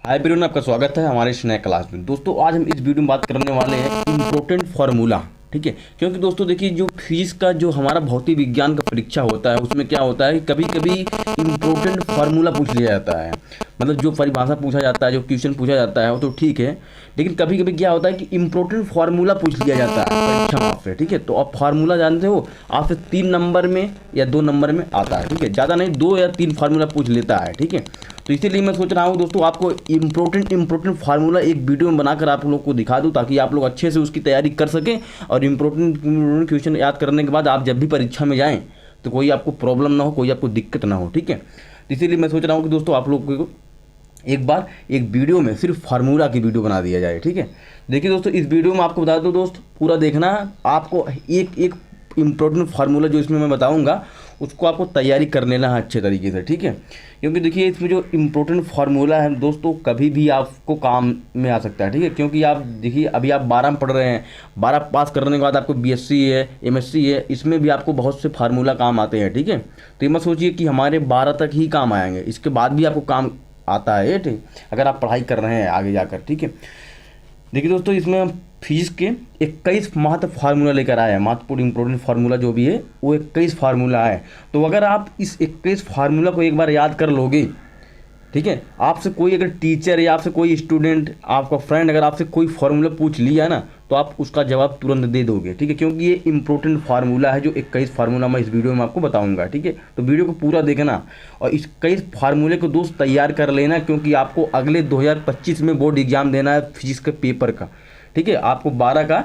Hi everyone, आपका स्वागत है हमारे इस नए क्लास में। दोस्तों आज हम इस वीडियो में बात करने वाले हैं इम्पोर्टेंट फार्मूला। ठीक है, क्योंकि दोस्तों देखिए, जो फिजिक्स का जो हमारा भौतिक विज्ञान का परीक्षा होता है उसमें क्या होता है कि कभी कभी इम्पोर्टेंट फार्मूला पूछ लिया जाता है। मतलब जो परिभाषा पूछा जाता है, जो क्वेश्चन पूछा जाता है वो तो ठीक है, लेकिन कभी कभी क्या होता है कि इम्पोर्टेंट फार्मूला पूछ लिया जाता है परीक्षा में आपसे। ठीक है, तो आप फार्मूला जानते हो, आपसे 3 नंबर में या 2 नंबर में आता है। ठीक है, ज़्यादा नहीं, 2 या 3 फार्मूला पूछ लेता है। ठीक है, तो इसीलिए मैं सोच रहा हूँ दोस्तों आपको इम्पोर्टेंट फार्मूला एक वीडियो में बनाकर आप लोग को दिखा दूँ, ताकि आप लोग अच्छे से उसकी तैयारी कर सकें और इम्पोर्टेंट क्वेश्चन याद करने के बाद आप जब भी परीक्षा में जाएं तो कोई आपको प्रॉब्लम ना हो, कोई आपको दिक्कत ना हो। ठीक है, तो इसीलिए मैं सोच रहा हूँ कि दोस्तों आप लोग को एक बार एक वीडियो में सिर्फ फार्मूला की वीडियो बना दिया जाए। ठीक है, देखिए दोस्तों, इस वीडियो में आपको बता दो दोस्त, पूरा देखना। आपको एक एक इम्पोर्टेंट फार्मूला जो इसमें मैं बताऊंगा उसको आपको तैयारी कर लेना है अच्छे तरीके से। ठीक है, क्योंकि देखिए इसमें जो इम्पोर्टेंट फार्मूला है दोस्तों कभी भी आपको काम में आ सकता है। ठीक है, क्योंकि आप देखिए अभी आप 12 में पढ़ रहे हैं, 12 पास करने के बाद आपको बीएससी है, एमएससी है, इसमें भी आपको बहुत से फार्मूला काम आते हैं। ठीक है, तो ये मत सोचिए कि हमारे 12 तक ही काम आएंगे, इसके बाद भी आपको काम आता है। ठीक, अगर आप पढ़ाई कर रहे हैं आगे जाकर। ठीक है, देखिए दोस्तों, इसमें फिजिक्स के 21 महत्व फार्मूला लेकर आए हैं। महत्वपूर्ण इंपॉर्टेंट फार्मूला जो भी है वो 21 फार्मूला है। तो अगर आप इस 21 फार्मूला को एक बार याद कर लोगे, ठीक है, आपसे कोई अगर टीचर या आपसे कोई स्टूडेंट, आपका फ्रेंड अगर आपसे कोई फार्मूला पूछ लिया ना, तो आप उसका जवाब तुरंत दे दोगे। ठीक है, क्योंकि ये इंपॉर्टेंट फार्मूला है जो 21 फार्मूला मैं इस वीडियो में आपको बताऊंगा। ठीक है, तो वीडियो को पूरा देखना और इस 21 फार्मूले को दोस्त तैयार कर लेना, क्योंकि आपको अगले 2025 में बोर्ड एग्जाम देना है फिजिक्स के पेपर का। ठीक है, आपको 12 का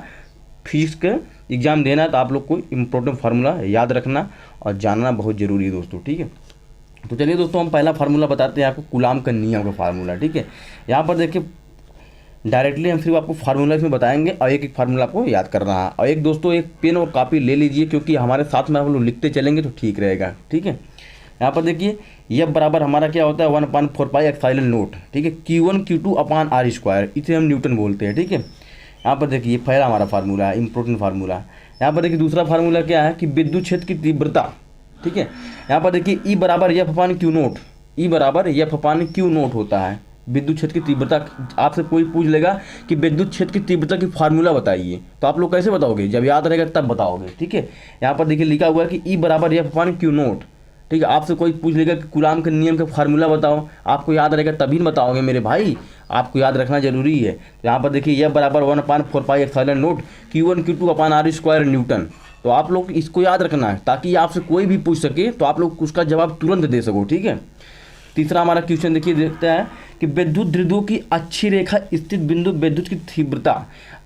फिजिक्स का एग्जाम देना है, तो आप लोग को इंपॉर्टेंट फार्मूला याद रखना और जानना बहुत ज़रूरी है दोस्तों। ठीक है, तो चलिए दोस्तों हम पहला फार्मूला बताते हैं आपको, कूलाम का नियम का फार्मूला। ठीक है, यहाँ पर देखिए डायरेक्टली हम सिर्फ आपको फार्मूला इसमें बताएंगे और एक एक फार्मूला आपको याद करना है। और एक दोस्तों एक पेन और कॉपी ले लीजिए, क्योंकि हमारे साथ में आप लोग लिखते चलेंगे तो ठीक रहेगा। ठीक है, यहाँ पर देखिए यह बराबर हमारा क्या होता है 1/4 एप्सिलॉन नॉट। ठीक है, Q1 Q2 अपान R स्क्वायर, इसे हम न्यूटन बोलते हैं। ठीक है, यहाँ पर देखिए पहला हमारा फार्मूला है, इंपॉर्टेंट फार्मूला। यहाँ पर देखिए दूसरा फार्मूला क्या है कि विद्युत क्षेत्र की तीव्रता। ठीक है, यहाँ पर देखिए E बराबर एफ अपान क्यू नोट, E बराबर एफ अपान क्यू नोट होता है विद्युत क्षेत्र की तीव्रता। आपसे कोई पूछ लेगा कि विद्युत क्षेत्र की तीव्रता की फार्मूला बताइए, तो आप लोग कैसे बताओगे, जब याद रहेगा तब बताओगे। ठीक है, यहाँ पर देखिए लिखा हुआ है कि E बराबर एफ अपान क्यू नोट। ठीक है, आपसे कोई पूछ लेगा कि कूलाम के नियम का फार्मूला बताओ, आपको याद रहेगा तभी बताओगे मेरे भाई, आपको याद रखना जरूरी है। तो यहाँ पर देखिए यह बराबर 1/4 epsilon not Q1 Q2 upon R square Newton. तो आप लोग इसको याद रखना है, ताकि आपसे कोई भी पूछ सके तो आप लोग उसका जवाब तुरंत दे सको। ठीक है, तीसरा हमारा क्वेश्चन देखिए देखता है कि विद्युत द्विध्रुव की अच्छी रेखा स्थित बिंदु विद्युत की तीव्रता।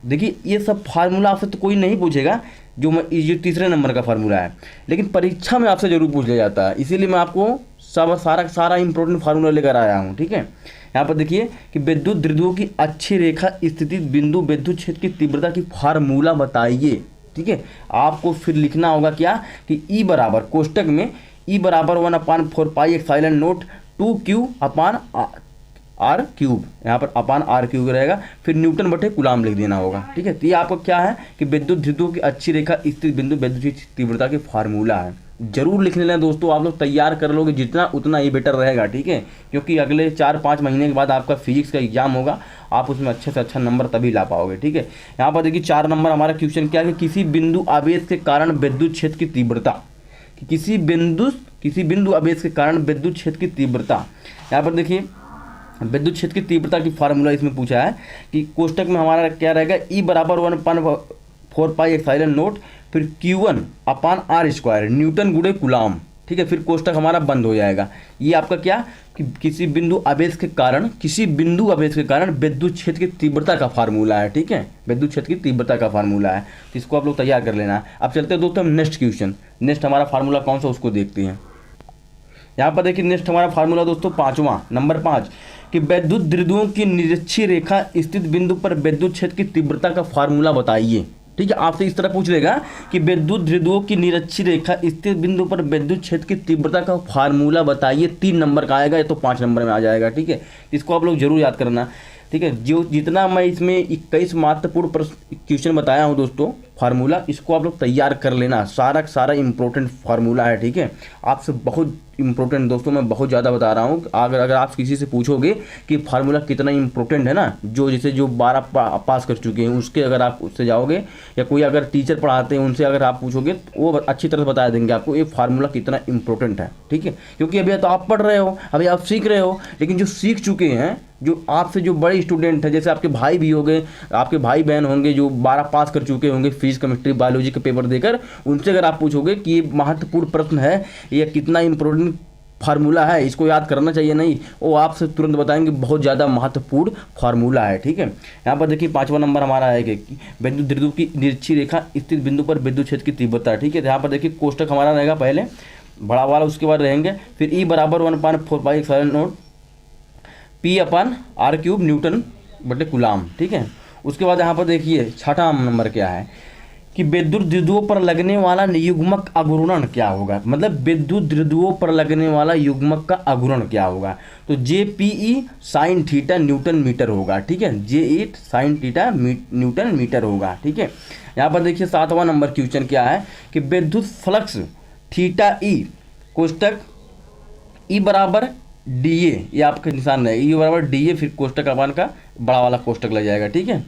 देखिए ये सब फार्मूला आपसे तो कोई नहीं पूछेगा, जो मैं ये तीसरे नंबर का फार्मूला है, लेकिन परीक्षा में आपसे जरूर पूछ लिया जाता है, इसीलिए मैं आपको सारा इंपॉर्टेंट फार्मूला लेकर आया हूँ। ठीक है, यहाँ पर देखिए कि विद्युत द्विध्रुव की अच्छी रेखा स्थिति बिंदु विद्युत क्षेत्र की तीव्रता की फार्मूला बताइए। ठीक है, आपको फिर लिखना होगा क्या कि E बराबर कोष्टक में E बराबर 1/4 epsilon not 2Q upon R cube, यहाँ पर अपान R क्यूब रहेगा, फिर न्यूटन बटे कूलाम लिख देना होगा। ठीक है, तो ये आपको क्या है कि विद्युत द्विध्रुव की अच्छी रेखा स्थित बिंदु विद्युत की तीव्रता की फार्मूला है। जरूर लिख लेना दोस्तों, आप लोग तैयार कर लोगे जितना उतना ही बेटर रहेगा। ठीक है, क्योंकि अगले 4-5 महीने के बाद आपका फिजिक्स का एग्जाम होगा, आप उसमें अच्छे से अच्छा नंबर तभी ला पाओगे। ठीक है, यहाँ पर देखिए 4 नंबर हमारा क्वेश्चन क्या है कि किसी बिंदु आवेश के कारण विद्युत क्षेत्र की तीव्रता, किसी बिंदु आवेश के कारण विद्युत क्षेत्र की तीव्रता। यहाँ पर देखिए विद्युत क्षेत्र की तीव्रता की फार्मूला इसमें पूछा है कि कोष्टक में हमारा क्या रहेगा E बराबर 1/4 एप्सिलॉन नॉट, फिर Q1 अपान R स्क्वायर न्यूटन गुणे कूलाम। ठीक है, फिर कोष्टक हमारा बंद हो जाएगा। ये आपका क्या कि किसी बिंदु आवेश के कारण विद्युत क्षेत्र की तीव्रता का फार्मूला है। ठीक है, विद्युत क्षेत्र की तीव्रता का फार्मूला है, तो इसको आप लोग तैयार कर लेना है। अब चलते हैं दोस्तों हम नेक्स्ट क्वेश्चन, नेक्स्ट हमारा फार्मूला कौन सा उसको देखते हैं। यहाँ पर देखिए नेक्स्ट हमारा फार्मूला दोस्तों 5वां नंबर 5 कि विद्युत द्विध्रुवों की निरक्षीय रेखा स्थित बिंदु पर विद्युत क्षेत्र की तीव्रता का फार्मूला बताइए। ठीक है, आपसे इस तरह पूछ लेगा कि विद्युत द्विध्रुवों की निरक्षीय रेखा स्थित बिंदु पर विद्युत क्षेत्र की तीव्रता का फार्मूला बताइए। 3 नंबर का आएगा, ये तो 5 नंबर में आ जाएगा। ठीक है, इसको आप लोग जरूर याद करना। ठीक है, जो जितना मैं इसमें 21 महत्वपूर्ण क्वेश्चन बताया हूँ दोस्तों, फार्मूला, इसको आप लोग तैयार कर लेना। सारा का सारा इंपॉर्टेंट फार्मूला है, ठीक है। आपसे बहुत इंपॉर्टेंट दोस्तों, मैं बहुत ज़्यादा बता रहा हूँ। अगर आप किसी से पूछोगे कि फार्मूला कितना इंपॉर्टेंट है ना, जो जैसे जो 12 पास कर चुके हैं उसके, अगर आप उससे जाओगे या कोई अगर टीचर पढ़ाते हैं उनसे अगर आप पूछोगे तो वो अच्छी तरह बता देंगे आपको ये फार्मूला कितना इंपॉर्टेंट है, ठीक है। क्योंकि अभी तो आप पढ़ रहे हो, अभी आप सीख रहे हो, लेकिन जो सीख चुके हैं, जो आपसे जो बड़े स्टूडेंट हैं, जैसे आपके भाई भी होंगे, आपके भाई बहन होंगे जो 12 पास कर चुके होंगे फिजिक्स केमिस्ट्री बायोलॉजी के पेपर देकर, उनसे अगर आप पूछोगे कि ये महत्वपूर्ण प्रश्न है, ये कितना इंपॉर्टेंट फार्मूला है, इसको याद करना चाहिए नहीं, वो आपसे तुरंत बताएंगे बहुत ज़्यादा महत्वपूर्ण फार्मूला है, ठीक है। यहाँ पर देखिए 5वां नंबर हमारा है कि विद्युत द्विध्रुव की निरक्षी रेखा स्थित बिंदु पर विद्युत क्षेत्र की तीव्रता, ठीक है। यहाँ पर देखिए कोष्टक हमारा रहेगा पहले बड़ा वाला, उसके बाद रहेंगे फिर E बराबर 1/4πε0 P/r³ न्यूटन बटे कूलाम, ठीक है। उसके बाद यहाँ पर देखिए 6वां नंबर क्या है कि विद्युत द्विध्रुवों पर लगने वाला युग्मक आघूर्ण क्या होगा, मतलब विद्युत द्विध्रुवों पर लगने वाला युग्मक का आघूर्ण क्या होगा, तो JPE sin theta newton metre होगा, ठीक है। JE sin theta newton metre होगा, ठीक है। यहाँ पर देखिए 7वां नंबर क्वेश्चन क्या है कि विद्युत फ्लक्स थीटा E कोष्टक E बराबर DA, ये आपका निशान है, E बराबर DA, फिर कोष्टक अपन का बड़ा वाला कोष्टक लग जाएगा, ठीक है।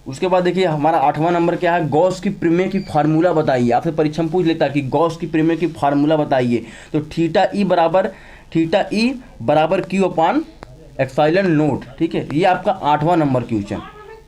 उसके बाद देखिए हमारा 8वां नंबर क्या है, गॉस की प्रमेय की फार्मूला बताइए। आपसे परीक्षा में पूछ लेता है कि गॉस की प्रमेय की फार्मूला बताइए, तो थीटा ई बराबर Q/ε0, ठीक है। ये आपका 8वां नंबर क्वेश्चन।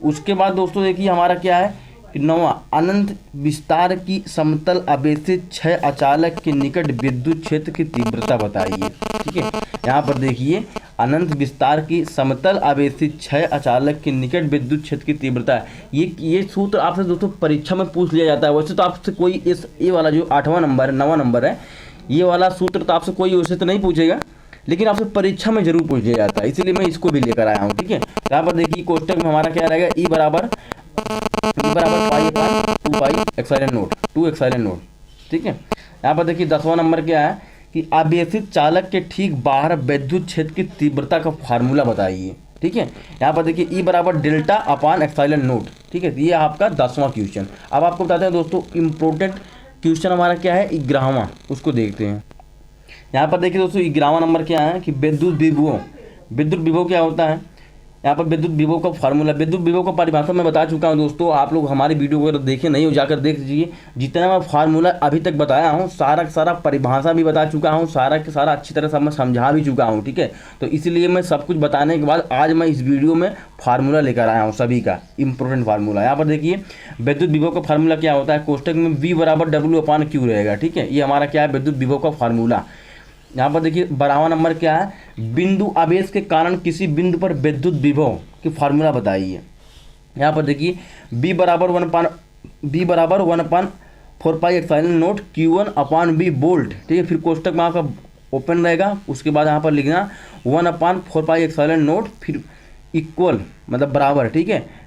उसके बाद दोस्तों देखिए हमारा क्या है कि 9वां, अनंत विस्तार की समतल आवेशित क्षय अचालक के निकट विद्युत क्षेत्र की तीव्रता बताइए, ठीक है। यहाँ पर देखिए अनंत विस्तार की समतल आवेशित क्षय अचालक के निकट विद्युत क्षेत्र की तीव्रता, ये सूत्र आपसे दोस्तों परीक्षा में पूछ लिया जाता है। वैसे तो आपसे कोई ये वाला जो 8वां नंबर है 9वां नंबर है, ये वाला सूत्र तो आपसे कोई वैसे तो नहीं पूछेगा, लेकिन आपसे परीक्षा में जरूर पूछ लिया जाता है, इसीलिए मैं इसको भी लेकर आया हूँ, ठीक है। यहाँ पर देखिए कोष्टक में हमारा क्या रहेगा, E बराबर π/2πε0, ठीक है। यहाँ पर देखिए 10वां नंबर क्या है कि आवेशित चालक के ठीक बाहर विद्युत क्षेत्र की तीव्रता का फार्मूला बताइए, ठीक है। यहाँ पर देखिए E बराबर δ/ε0, ठीक है। ये आपका 10वां क्वेश्चन। अब आपको बताते हैं दोस्तों इंपॉर्टेंट क्वेश्चन हमारा क्या है 11वां, उसको देखते हैं। यहाँ पर देखिए दोस्तों 11वां नंबर क्या है कि विद्युत विभव क्या होता है। यहाँ पर विद्युत विभव का फार्मूला, विद्युत विभव का परिभाषा मैं बता चुका हूँ दोस्तों, आप लोग हमारी वीडियो अगर देखे नहीं हो जाकर देख लीजिए। जितना मैं फार्मूला अभी तक बताया हूँ सारा का सारा परिभाषा भी बता चुका हूँ, सारा के सारा अच्छी तरह से मैं समझा भी चुका हूँ, ठीक है। तो इसलिए मैं सब कुछ बताने के बाद आज मैं इस वीडियो में फार्मूला लेकर आया हूँ सभी का इंपॉर्टेंट फार्मूला। यहाँ पर देखिए विद्युत विभव का फार्मूला क्या होता है, कोष्टक में V बराबर W/Q रहेगा, ठीक है। ये हमारा क्या है विद्युत विभव का फार्मूला। यहाँ पर देखिए 12वां नंबर क्या है, बिंदु आवेश के कारण किसी बिंदु पर विद्युत विभव की फार्मूला बताइए। यहाँ पर देखिए B बराबर 1/4πε0 Q1/V वोल्ट, ठीक है। फिर कोष्टक में आपका ओपन रहेगा, उसके बाद यहाँ पर लिखना 1/4πε0 फिर इक्वल मतलब बराबर, ठीक है,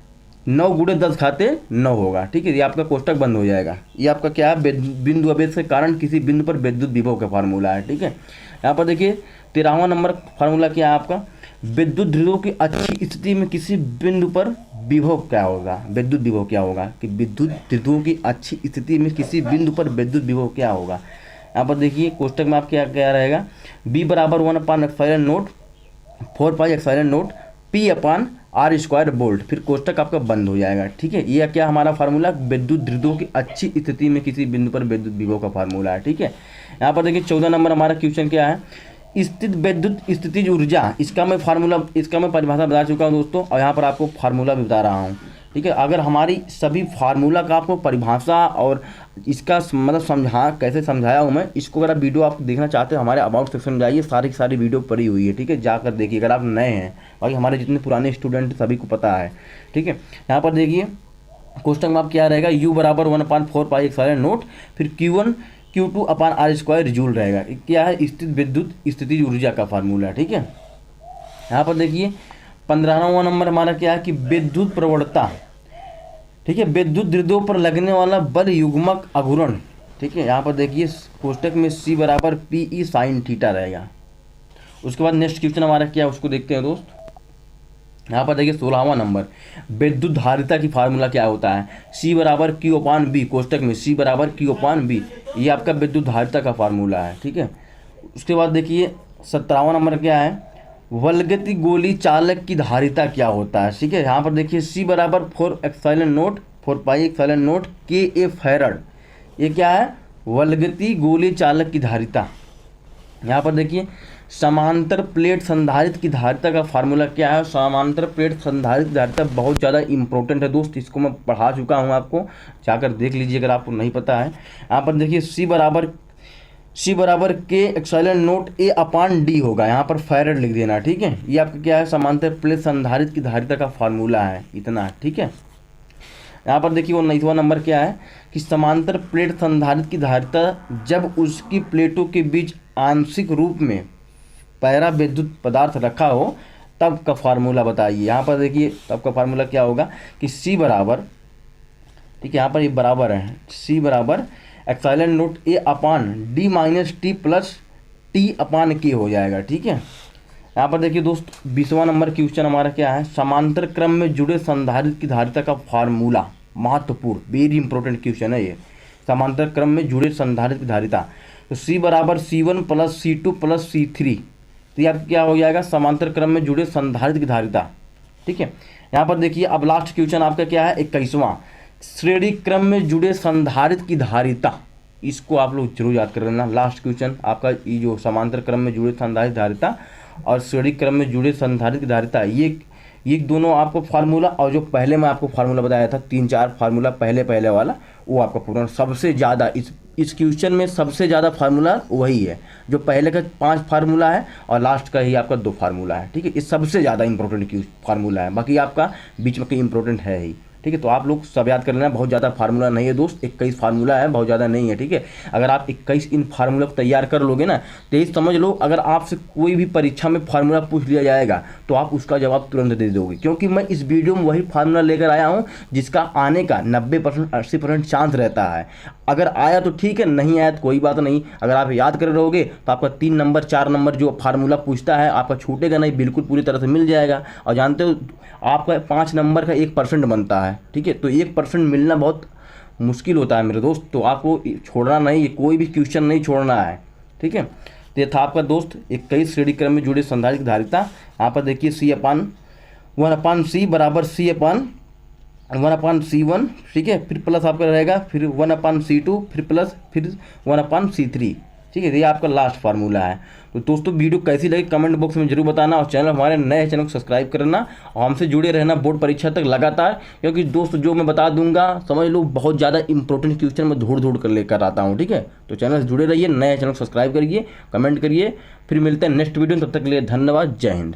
9 × 10⁻9 होगा, ठीक है। ये आपका कोष्टक बंद हो जाएगा। ये आपका क्या है बिंदु आवेश के कारण किसी बिंदु पर विद्युत विभव का फार्मूला है, ठीक है। यहाँ पर देखिए 13वां नंबर फार्मूला क्या है आपका, विद्युत द्विध्रुवों की अच्छी स्थिति में किसी बिंदु पर विभव क्या होगा, विद्युत विभव क्या होगा कि विद्युत द्विध्रुवों की अच्छी स्थिति में किसी बिंदु पर विद्युत विभव क्या होगा। यहाँ पर देखिए कोष्टक में आप क्या रहेगा, B बराबर 1/4πε0 P/r² वोल्ट, फिर कोष्टक आपका बंद हो जाएगा, ठीक है। ये क्या हमारा फार्मूला, विद्युत द्विध्रुवों की अच्छी स्थिति में किसी बिंदु पर विद्युत विभव का फार्मूला है, ठीक है। यहाँ पर देखिए 14 नंबर हमारा क्वेश्चन क्या है, स्थित विद्युत स्थितिज ऊर्जा, इसका मैं परिभाषा बता चुका हूँ दोस्तों, और यहाँ पर आपको फार्मूला भी बता रहा हूँ, ठीक है। अगर हमारी सभी फार्मूला का आपको परिभाषा और इसका मतलब कैसे समझाया हूँ मैं, इसको अगर आप वीडियो आप देखना चाहते हो हमारे अबाउट सेक्शन में जाइए, सारी की सारी वीडियो पड़ी हुई है, ठीक है। जाकर देखिए अगर आप नए हैं, और हमारे जितने पुराने स्टूडेंट सभी को पता है, ठीक है। यहाँ पर देखिए क्वेश्चन में आप क्या रहेगा, U बराबर 1/4πε0 फिर Q1/Q2/r² जूल रहेगा। क्या है, स्थित विद्युत स्थितिज ऊर्जा का फार्मूला, ठीक है। यहाँ पर देखिए 15वां नंबर हमारा क्या है कि विद्युत प्रवणता, ठीक है, विद्युत द्विध्रुवों पर लगने वाला बल युग्मक आघूर्ण, ठीक है। यहाँ पर देखिए कोष्टक में C बराबर PE sin थीटा रहेगा। उसके बाद नेक्स्ट क्वेश्चन हमारा क्या है उसको देखते हैं दोस्त। यहाँ पर देखिए 16वां नंबर, विद्युत धारिता की फार्मूला क्या होता है, C बराबर Q/B, कोष्टक में C बराबर Q/B, ये आपका विद्युत धारिता का फार्मूला है। ठीक है, उसके बाद देखिए 17वां नंबर क्या है, वलगति गोली चालक की धारिता क्या होता है। ठीक है, यहाँ पर देखिए C बराबर 4πε0 Ka फैरड, ये क्या है, वलगति गोली चालक की धारिता। यहाँ पर देखिए समांतर प्लेट संधारित्र की धारिता का फार्मूला क्या है। समांतर प्लेट संधारित्र की धारिता बहुत ज़्यादा इंपॉर्टेंट है दोस्त, इसको मैं पढ़ा चुका हूँ, आपको जाकर देख लीजिए अगर आपको नहीं पता है। यहाँ पर देखिए C बराबर K/0 A/D होगा, यहाँ पर फैरड लिख देना। ठीक है, ये आपका क्या है, समांतर प्लेट संधारित्र की धारिता का फार्मूला है, इतना। ठीक है, यहाँ पर देखिए 19वां नंबर क्या है कि समांतर प्लेट संधारित्र की धारिता जब उसकी प्लेटों के बीच आंशिक रूप में पैरा विद्युत पदार्थ रखा हो तब का फार्मूला बताइए। यहाँ पर देखिए तब का फार्मूला क्या होगा कि C बराबर, ठीक है, यहाँ पर ये बराबर है, C बराबर ε0 A/D - T+T/K हो जाएगा। ठीक है, यहाँ पर देखिए दोस्त 20वां नंबर क्वेश्चन हमारा क्या है, समांतर क्रम में जुड़े संधारित्र की धारिता का फार्मूला। महत्वपूर्ण, वेरी इंपॉर्टेंट क्वेश्चन है ये, समांतर क्रम में जुड़े संधारित्र की धारिता। तो C बराबर C1 + C2 + C3, तो ये आपका क्या हो जाएगा, समांतर क्रम में जुड़े संधारित्र की धारिता। ठीक है, यहाँ पर देखिए अब लास्ट क्वेश्चन आपका क्या है, 21वां, श्रेणी क्रम में जुड़े संधारित्र की धारिता। इसको आप लोग जरूर याद कर लेना, लास्ट क्वेश्चन आपका ये जो समांतर क्रम में जुड़े संधारित्र धारिता और श्रेणी क्रम में जुड़े संधारित्र की धारिता, ये दोनों आपको फार्मूला, और जो पहले मैं आपको फार्मूला बताया था 3-4 फार्मूला पहले वाला, वो आपका पूरा सबसे ज़्यादा इस क्वेश्चन में सबसे ज़्यादा फार्मूला वही है, जो पहले का 5 फार्मूला है और लास्ट का ही आपका 2 फार्मूला है। ठीक है, ये सबसे ज़्यादा इंपॉर्टेंट फार्मूला है, बाकी आपका बीच में कहीं इंपॉर्टेंट है ही। ठीक है, तो आप लोग सब याद कर लेना, बहुत ज़्यादा फार्मूला नहीं है दोस्त, 21 फार्मूला है, बहुत ज़्यादा नहीं है। ठीक है, अगर आप 21 इन फार्मूला को तैयार कर लोगे ना, तो ये समझ लो अगर आपसे कोई भी परीक्षा में फार्मूला पूछ लिया जाएगा तो आप उसका जवाब तुरंत दे दोगे, क्योंकि मैं इस वीडियो में वही फार्मूला लेकर आया हूँ जिसका आने का 90% 80% चांस रहता है। अगर आया तो ठीक है, नहीं आया तो कोई बात नहीं, अगर आप याद कर रहोगे तो आपका 3 नंबर 4 नंबर जो फार्मूला पूछता है आपका छूटेगा नहीं, बिल्कुल पूरी तरह से मिल जाएगा। और जानते हो आपका 5 नंबर का 1% बनता है। ठीक है, तो 1% मिलना बहुत मुश्किल होता है मेरे दोस्त, तो आपको छोड़ना नहीं, कोई भी क्वेश्चन नहीं छोड़ना है। ठीक है, तो ये था आपका दोस्त 21 श्रेणी क्रम में जुड़े संधारित्र की धारिता। यहाँ पर देखिए C/1/C बराबर C/1/C1, ठीक है, फिर प्लस आपका रहेगा, फिर 1/C2, फिर प्लस, फिर 1/C3। ठीक है, ये आपका लास्ट फार्मूला है। तो दोस्तों वीडियो कैसी लगी कमेंट बॉक्स में जरूर बताना, और चैनल हमारे नए चैनल को सब्सक्राइब करना और हमसे जुड़े रहना बोर्ड परीक्षा तक लगातार, क्योंकि दोस्त जो मैं बता दूंगा समझ लो बहुत ज़्यादा इंपॉर्टेंट क्वेश्चन मैं धूड़ कर लेकर आता हूँ। ठीक है, तो चैनल से जुड़े रहिए, नए चैनल को सब्सक्राइब करिए, कमेंट करिए, फिर मिलते हैं नेक्स्ट वीडियो में, तब तक के लिए धन्यवाद, जय हिंद।